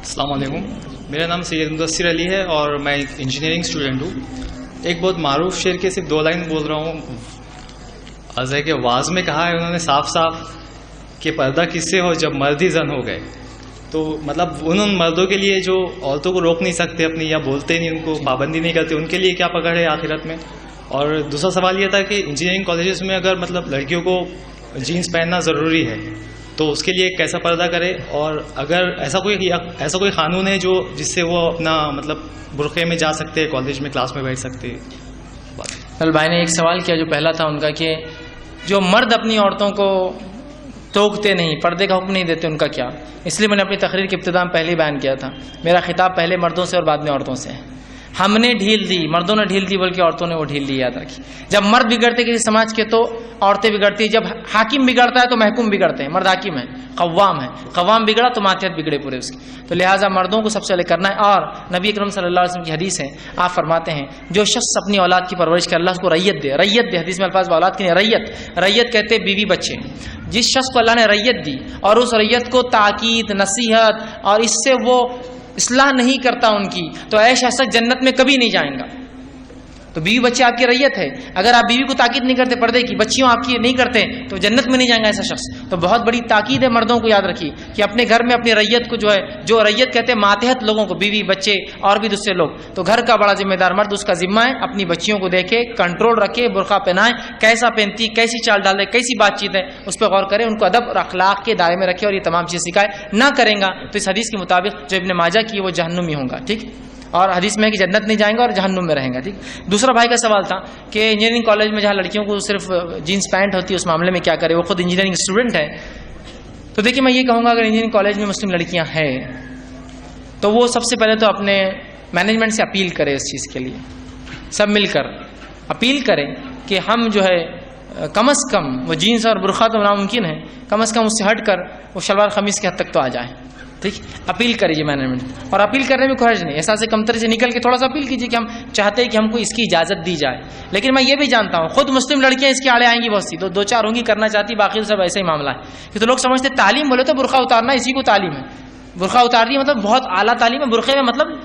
السلام علیکم، میرا نام سید مدثر علی ہے اور میں ایک انجینئرنگ اسٹوڈنٹ ہوں۔ ایک بہت معروف شعر کے صرف 2 لائن بول رہا ہوں۔ عرض ہے کہ واز میں کہا ہے انہوں نے صاف صاف کہ پردہ کس سے ہو جب مرد ہی زن ہو گئے۔ تو مطلب ان مردوں کے لیے جو عورتوں کو روک نہیں سکتے اپنی، یا بولتے نہیں، ان کو پابندی نہیں کرتے، ان کے لیے کیا پکڑ ہے آخرت میں؟ اور دوسرا سوال یہ تھا کہ انجینئرنگ کالجز میں اگر مطلب لڑکیوں کو جینس پہننا ضروری ہے تو اس کے لیے کیسا پردہ کرے، اور اگر ایسا کوئی قانون ہے جو جس سے وہ اپنا مطلب برقعے میں جا سکتے، کالج میں کلاس میں بیٹھ سکتے؟ بھائی نے ایک سوال کیا جو پہلا تھا ان کا کہ جو مرد اپنی عورتوں کو ٹوکتے نہیں، پردے کا حکم نہیں دیتے، ان کا کیا؟ اس لیے میں نے اپنی تقریر کے ابتدا میں پہلے ہی بیان کیا تھا، میرا خطاب پہلے مردوں سے اور بعد میں عورتوں سے ہے۔ ہم نے ڈھیل دی، مردوں نے ڈھیل دی، بلکہ عورتوں نے وہ ڈھیل دی، یاد رکھی۔ جب مرد بگڑتے کسی سماج کے تو عورتیں بگڑتی، جب حاکم بگڑتا ہے تو محکوم بگڑتے ہیں۔ مرد حاکم ہے، قوام ہے، قوام بگڑا تو ماتحت بگڑے پورے اس کی۔ تو لہٰذا مردوں کو سب سے پہلے کرنا ہے۔ اور نبی اکرم صلی اللہ علیہ وسلم کی حدیث ہے، آپ فرماتے ہیں جو شخص اپنی اولاد کی پرورش کرے، اللہ اس کو ریت دے، ریت دے۔ حدیث میں الفاظ اولاد کی نہیں، ریت کہتے بیوی بچے۔ جس شخص کو اللہ نے ریت دی اور اس ریت کو تاکید، نصیحت اور اس سے وہ اصلاح نہیں کرتا ان کی، تو ایسا شخص جنت میں کبھی نہیں جائیں گا۔ تو بیوی بچے آپ کی ریت ہے، اگر آپ بیوی کو تاکید نہیں کرتے پردے کی، بچیوں آپ کی نہیں کرتے تو جنت میں نہیں جائیں گا ایسا شخص۔ تو بہت بڑی تاکید ہے مردوں کو، یاد رکھیے کہ اپنے گھر میں اپنی ریت کو جو ریت کہتے ہیں ماتحت لوگوں کو، بیوی بچے اور بھی دوسرے لوگ، تو گھر کا بڑا ذمہ دار مرد، اس کا ذمہ ہے اپنی بچیوں کو دیکھے، کنٹرول رکھے، برقع پہنائے، کیسا پہنتی، کیسی چال ڈالے، کیسی بات چیت ہے اس پہ غور کرے، ان کو ادب اور اخلاق کے دائرے میں رکھے اور یہ تمام چیزیں سکھائے۔ نہ کریں گا تو اس حدیث کے مطابق جو ابن ماجہ کی وہ جہنمی ہوں گا، ٹھیک، اور حدیث میں ہے کہ جنت نہیں جائیں گا اور جہنم میں رہیں گا، ٹھیک۔ دوسرا بھائی کا سوال تھا کہ انجینئرنگ کالج میں جہاں لڑکیوں کو صرف جینس پینٹ ہوتی ہے اس معاملے میں کیا کرے، وہ خود انجینئرنگ اسٹوڈنٹ ہے۔ تو دیکھیے میں یہ کہوں گا اگر انجینئرنگ کالج میں مسلم لڑکیاں ہیں تو وہ سب سے پہلے تو اپنے مینجمنٹ سے اپیل کرے، اس چیز کے لیے سب مل کر اپیل کریں کہ ہم جو ہے کم از کم وہ جینس اور برقع تو ناممکن ہے، کم از کم اس سے ہٹ کر وہ شلوار قمیص کی حد تک تو آ جائیں، ٹھیک۔ اپیل کریے مینجمنٹ، اور اپیل کرنے میں کوئی حرج نہیں، احساس کمتری سے نکل کے تھوڑا سا اپیل کیجیے کہ ہم چاہتے ہیں کہ ہم کو اس کی اجازت دی جائے۔ لیکن میں یہ بھی جانتا ہوں خود مسلم لڑکیاں اس کے آڑے آئیں گی بہت سی، دو چار ہوں گی کرنا چاہتی، باقی سب ایسا ہی معاملہ ہے کہ تو لوگ سمجھتے تعلیم بولے تو برقع اتارنا اسی کو تعلیم ہے، برقع اتارنی مطلب بہت اعلیٰ تعلیم ہے، برقعے میں مطلب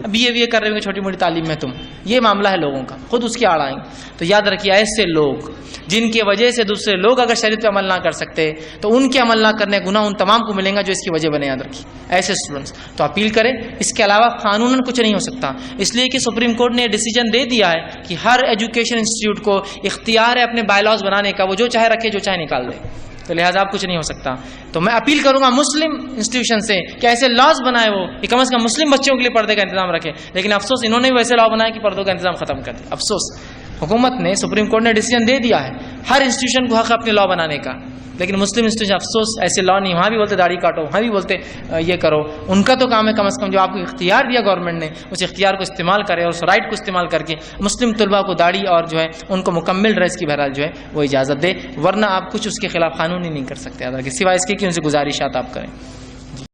بی اے کر رہے ہو چھوٹی موٹی تعلیم میں تم، یہ معاملہ ہے لوگوں کا، خود اس کے آڑ آئیں گے۔ تو یاد رکھیے ایسے لوگ جن کی وجہ سے دوسرے لوگ اگر شریعت پہ عمل نہ کر سکتے تو ان کے عمل نہ کرنے گناہ ان تمام کو ملیں گا جو اس کی وجہ بنے، یاد رکھیے ایسے اسٹوڈنٹس تو اپیل کریں۔ اس کے علاوہ قانوناً کچھ نہیں ہو سکتا، اس لیے کہ سپریم کورٹ نے یہ ڈیسیجن دے دیا ہے کہ ہر ایجوکیشن انسٹیٹیوٹ کو اختیار ہے اپنے بائی لاز بنانے کا، وہ جو چاہے رکھے جو چاہے نکال دے، تو لہٰذا اب کچھ نہیں ہو سکتا۔ تو میں اپیل کروں گا مسلم انسٹیٹیوشن سے کہ ایسے لاز بنائے وہ کہ کم از کم مسلم بچوں کے لیے پردے کا انتظام رکھے، لیکن افسوس انہوں نے بھی ویسے لا بنایا کہ پردوں کا انتظام ختم کر دیا۔ افسوس حکومت نے، سپریم کورٹ نے ڈیسیجن دے دیا ہے ہر انسٹیٹیوشن کو حق اپنے لا بنانے کا، لیکن مسلم انسٹیٹیوشن افسوس ایسے لا نہیں، وہاں بھی بولتے داڑھی کاٹو، وہاں بھی بولتے یہ کرو۔ ان کا تو کام ہے کم از کم جو آپ کو اختیار دیا گورنمنٹ نے اس اختیار کو استعمال کرے اور اس رائٹ کو استعمال کر کے مسلم طلباء کو داڑھی اور جو ہے ان کو مکمل ڈریس کی بہرحال جو ہے وہ اجازت دے، ورنہ آپ کچھ اس کے خلاف قانونی نہیں کر سکتے، سوائے اس کے کہ ان سے گزارشات آپ کریں۔